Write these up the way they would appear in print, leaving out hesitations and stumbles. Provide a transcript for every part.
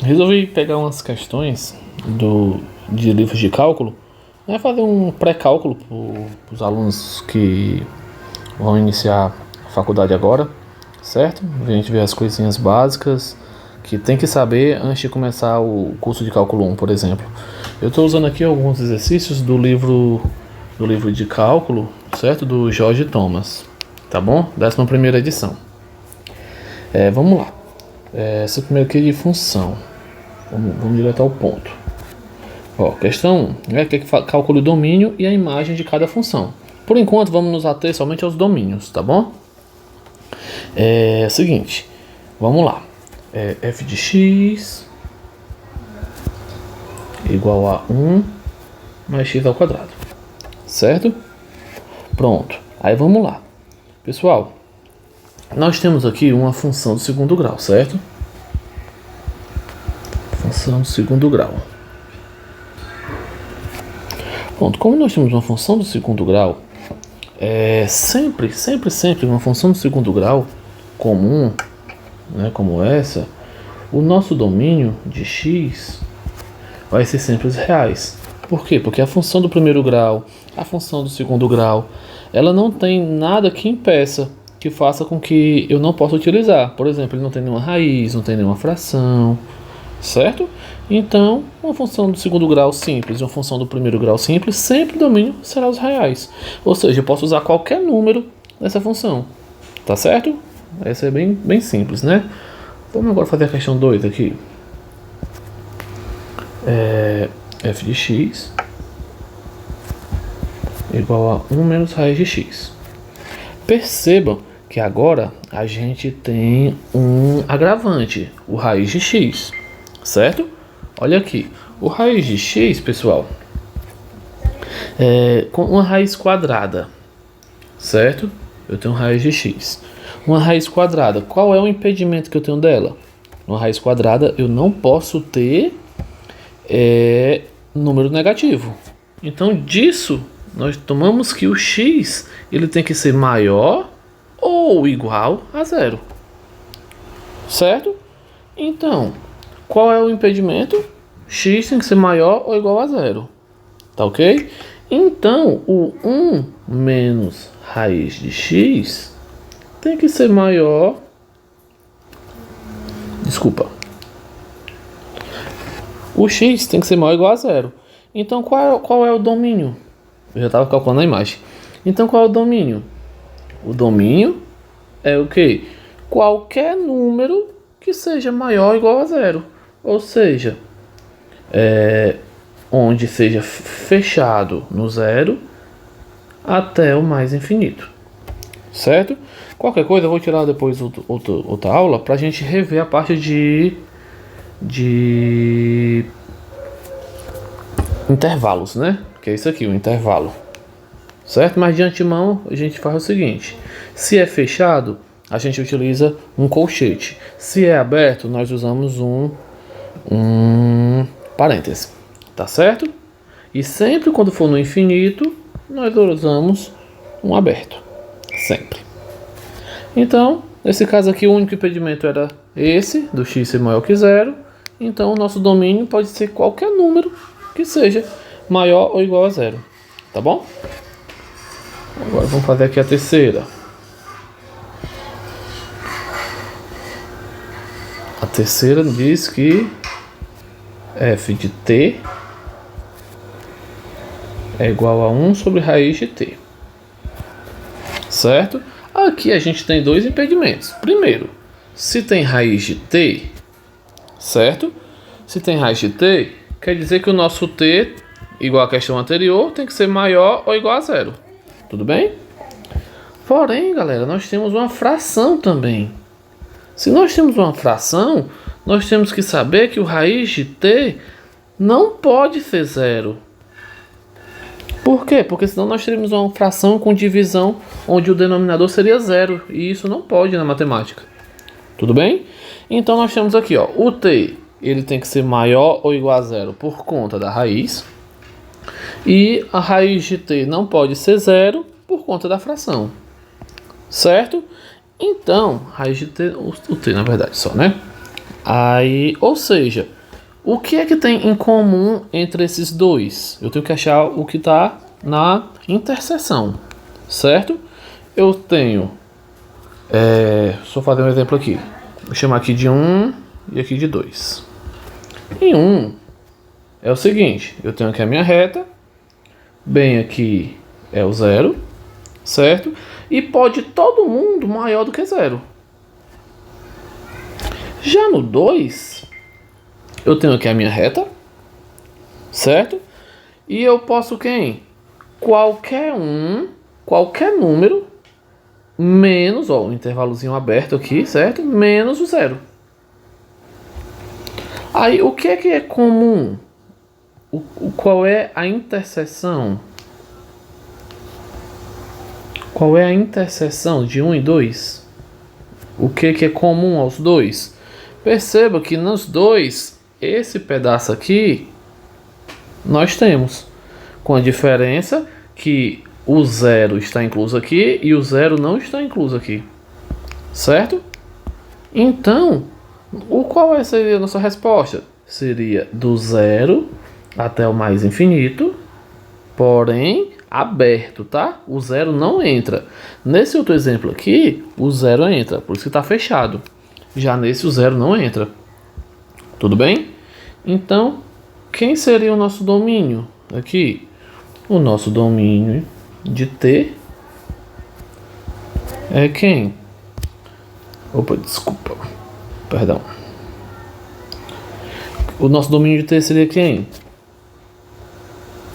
Resolvi pegar umas questões de livros de cálculo, né, fazer um pré-cálculo para os alunos que vão iniciar a faculdade agora, certo? A gente vê as coisinhas básicas que tem que saber antes de começar o curso de cálculo 1, por exemplo. Eu estou usando aqui alguns exercícios do livro de cálculo, certo? Do Jorge Thomas, tá bom? 11ª edição. Vamos lá. Essa primeira aqui é de função. Vamos direto ao ponto. Questão 1, que calcule o domínio e a imagem de cada função. Por enquanto, vamos nos ater somente aos domínios, tá bom? Seguinte, vamos lá. F de x igual a 1 mais x ao quadrado, certo? Pronto, aí vamos lá. Pessoal, nós temos aqui uma função do segundo grau, certo? Função do segundo grau. Pronto, como nós temos uma função do segundo grau, sempre uma função do segundo grau comum, né, como essa, o nosso domínio de x vai ser sempre os reais. Por quê? Porque a função do primeiro grau, a função do segundo grau, ela não tem nada que impeça, que faça com que eu não possa utilizar. Por exemplo, ele não tem nenhuma raiz, não tem nenhuma fração, certo? Então, uma função do segundo grau simples e uma função do primeiro grau simples, sempre o domínio será os reais. Ou seja, eu posso usar qualquer número nessa função, tá certo? Essa é bem simples, né? Vamos agora fazer a questão 2 aqui. F de x igual a 1 menos raiz de x. Percebam que agora a gente tem um agravante, o raiz de x, certo? Olha aqui, o raiz de x, pessoal, com uma raiz quadrada, certo? Eu tenho raiz de x. Uma raiz quadrada, qual é o impedimento que eu tenho dela? Uma raiz quadrada eu não posso ter número negativo. Então disso nós tomamos que o x ele tem que ser maior ou igual a zero, certo? Então, qual é o impedimento? X tem que ser maior ou igual a zero, tá ok? Então, o 1 menos raiz de x tem que ser maior. O x tem que ser maior ou igual a zero. Então, qual é o domínio? Eu já estava calculando a imagem. Então, qual é o domínio? O domínio é o quê? Qualquer número que seja maior ou igual a zero. Ou seja, onde seja fechado no zero até o mais infinito. Certo? Qualquer coisa eu vou tirar depois outra aula para a gente rever a parte de intervalos, né? Que é isso aqui, o intervalo. Certo? Mas de antemão a gente faz o seguinte: se é fechado, a gente utiliza um colchete. Se é aberto, nós usamos um parêntese. Tá certo? E sempre quando for no infinito, nós usamos um aberto. Sempre. Então, nesse caso aqui, o único impedimento era esse, do x ser maior que zero. Então, o nosso domínio pode ser qualquer número que seja maior ou igual a zero. Tá bom? Agora vamos fazer aqui a terceira. A terceira diz que f de t é igual a 1 sobre raiz de t. Certo? Aqui a gente tem dois impedimentos. Primeiro, se tem raiz de t, certo? Se tem raiz de t, quer dizer que o nosso t, igual à questão anterior, tem que ser maior ou igual a zero. Tudo bem? Porém, galera, nós temos uma fração também. Se nós temos uma fração, nós temos que saber que o raiz de t não pode ser zero. Por quê? Porque senão nós teríamos uma fração com divisão onde o denominador seria zero. E isso não pode na matemática. Tudo bem? Então nós temos aqui, o t, ele tem que ser maior ou igual a zero por conta da raiz. E a raiz de t não pode ser zero por conta da fração. Certo? Então, raiz de t, o t na verdade só, né? Aí, ou seja, o que é que tem em comum entre esses dois? Eu tenho que achar o que está na interseção, certo? Eu tenho, só fazer um exemplo aqui. Vou chamar aqui de 1 e aqui de 2. Em 1 é o seguinte, eu tenho aqui a minha reta, bem aqui é o 0, certo? E pode todo mundo maior do que 0. Já no 2, eu tenho aqui a minha reta, certo? E eu posso qualquer número, menos, ó, um intervalozinho aberto aqui, certo? Menos o 0. Aí, o que é comum? Qual é a interseção? Qual é a interseção de 1 e 2? O que é comum aos dois? Perceba que nos dois, esse pedaço aqui, nós temos. Com a diferença que o 0 está incluso aqui e o 0 não está incluso aqui. Certo? Então, qual seria a nossa resposta? Seria do 0 até o mais infinito, porém aberto, tá? O 0 não entra. Nesse outro exemplo aqui, o 0 entra, por isso que está fechado. Já nesse, o 0 não entra. Tudo bem? Então, quem seria o nosso domínio aqui? O nosso domínio de T é quem? Opa, desculpa. Perdão. O nosso domínio de T seria quem?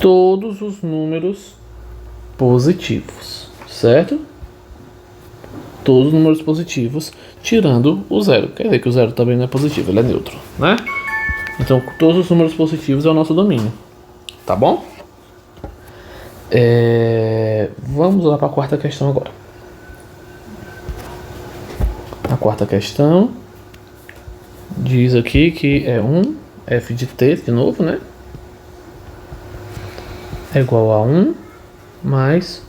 Todos os números positivos, certo? Todos os números positivos, tirando o 0. Quer dizer que o 0 também não é positivo, ele é neutro, né? Então, todos os números positivos é o nosso domínio. Tá bom? Vamos lá para a quarta questão agora. A quarta questão diz aqui que é 1 f de t, de novo, né? É igual a 1 mais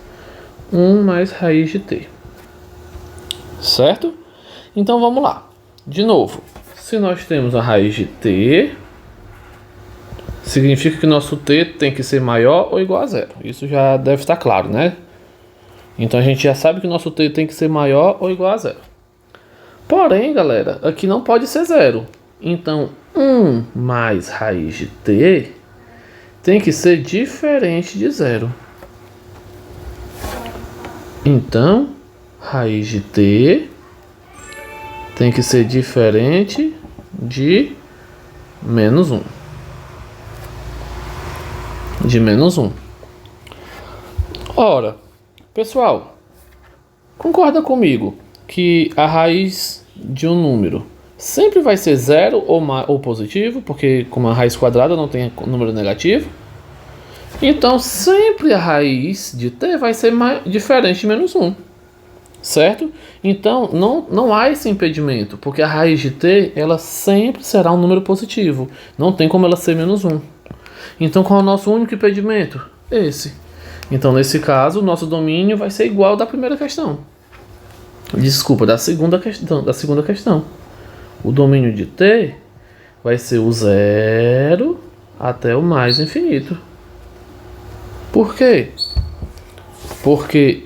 1 mais raiz de t. Certo? Então vamos lá. De novo, se nós temos a raiz de t, significa que nosso t tem que ser maior ou igual a 0. Isso já deve estar claro, né? Então a gente já sabe que nosso t tem que ser maior ou igual a 0. Porém, galera, aqui não pode ser 0. Então, 1 mais raiz de t tem que ser diferente de 0. Então, raiz de t tem que ser diferente de menos 1. De menos 1. Ora, pessoal, concorda comigo que a raiz de um número sempre vai ser 0 ou positivo, porque como a raiz quadrada não tem número negativo. Então sempre a raiz de t vai ser diferente de menos 1. Certo? Então não há esse impedimento, porque a raiz de t ela sempre será um número positivo. Não tem como ela ser menos 1. Então qual é o nosso único impedimento? Esse. Então nesse caso o nosso domínio vai ser igual ao da primeira questão. Desculpa, da segunda questão. O domínio de t vai ser o 0 até o mais infinito. Por quê? Porque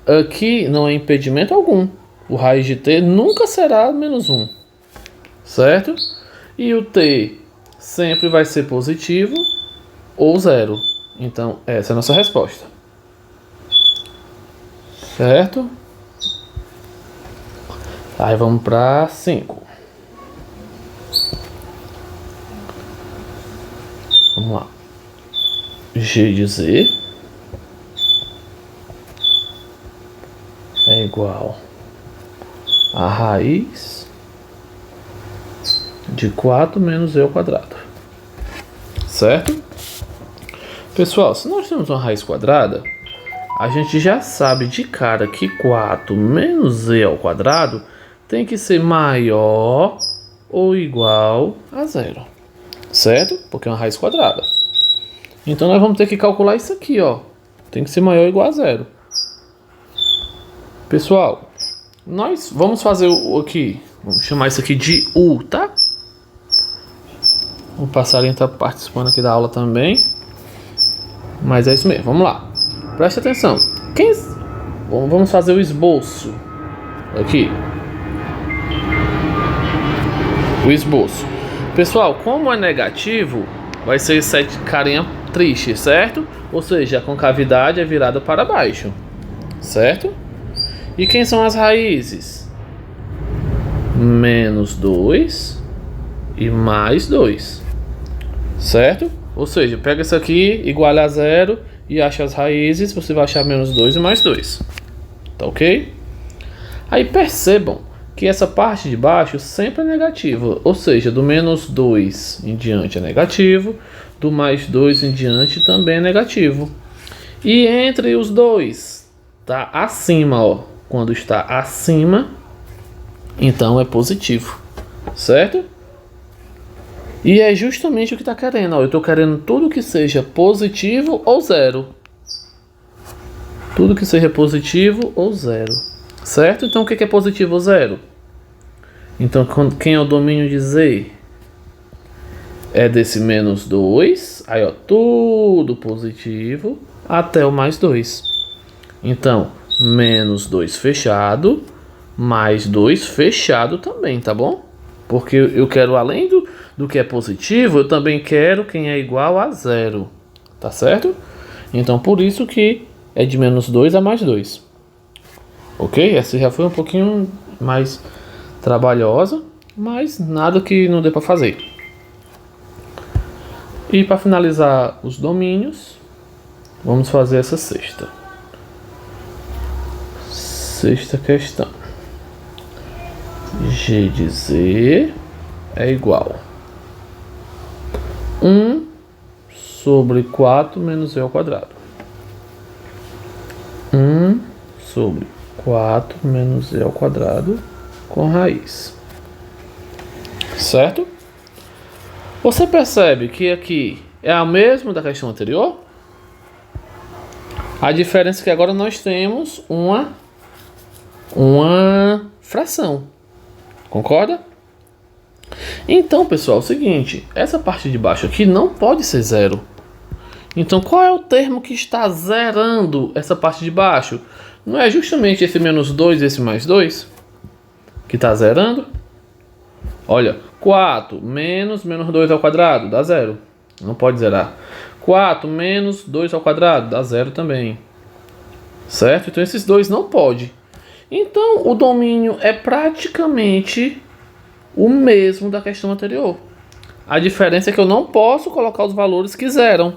aqui não há impedimento algum. O raiz de t nunca será menos 1. Certo? E o t sempre vai ser positivo ou 0. Então, essa é a nossa resposta. Certo? Aí vamos para 5. Vamos lá. G de Z é igual a raiz de 4 menos z ao quadrado. Certo? Pessoal, se nós temos uma raiz quadrada, a gente já sabe de cara que 4 menos z ao quadrado tem que ser maior ou igual a 0. Certo? Porque é uma raiz quadrada. Então nós vamos ter que calcular isso aqui, ó. Tem que ser maior ou igual a 0. Pessoal, nós vamos fazer o aqui. Vamos chamar isso aqui de U, tá? O passarinho está participando aqui da aula também. Mas é isso mesmo, vamos lá. Preste atenção. Vamos fazer o esboço. Aqui. O esboço. Pessoal, como é negativo, vai ser essa carinha triste, certo? Ou seja, a concavidade é virada para baixo. Certo? E quem são as raízes? Menos 2 e mais 2. Certo? Ou seja, pega isso aqui, iguala a 0 e acha as raízes, você vai achar menos 2 e mais 2. Tá ok? Aí percebam que essa parte de baixo sempre é negativa. Ou seja, do menos 2 em diante é negativo, do mais 2 em diante também é negativo. E entre os dois, tá acima, ó. Quando está acima, então é positivo. Certo? E é justamente o que está querendo. Ó. Eu estou querendo tudo que seja positivo ou zero. Tudo que seja positivo ou zero. Certo? Então o que é positivo ou zero? Então quem é o domínio de Z? É desse menos 2. Aí ó, tudo positivo até o mais 2. Então, menos 2 fechado, mais 2 fechado também, tá bom? Porque eu quero, além do que é positivo, eu também quero quem é igual a zero. Tá certo? Então, por isso que é de menos 2 a mais 2. Ok? Essa já foi um pouquinho mais trabalhosa, mas nada que não dê para fazer. E para finalizar os domínios, vamos fazer essa sexta questão. G de Z é igual 1 sobre 4 menos Z ao quadrado. 1 sobre 4 menos Z ao quadrado com raiz. Certo? Você percebe que aqui é a mesma da questão anterior? A diferença é que agora nós temos uma fração. Concorda? Então, pessoal, é o seguinte. Essa parte de baixo aqui não pode ser zero. Então, qual é o termo que está zerando essa parte de baixo? Não é justamente esse menos 2 e esse mais 2? Que está zerando? Olha, 4 menos 2 ao quadrado dá zero. Não pode zerar. 4 menos 2 ao quadrado dá zero também. Certo? Então, esses dois não pode. Então, o domínio é praticamente o mesmo da questão anterior. A diferença é que eu não posso colocar os valores que zeram.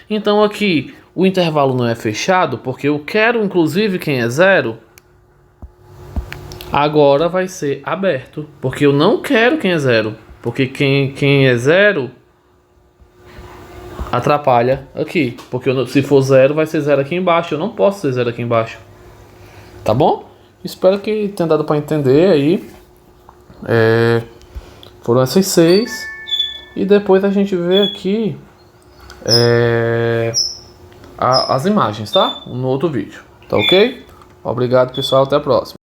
Então, aqui, o intervalo não é fechado, porque eu quero, inclusive, quem é zero. Agora vai ser aberto, porque eu não quero quem é zero. Porque quem é zero atrapalha aqui. Porque se for zero, vai ser zero aqui embaixo. Eu não posso ser zero aqui embaixo. Tá bom? Espero que tenha dado para entender aí. Foram essas 6. E depois a gente vê aqui as imagens, tá? No outro vídeo. Tá ok? Obrigado, pessoal. Até a próxima.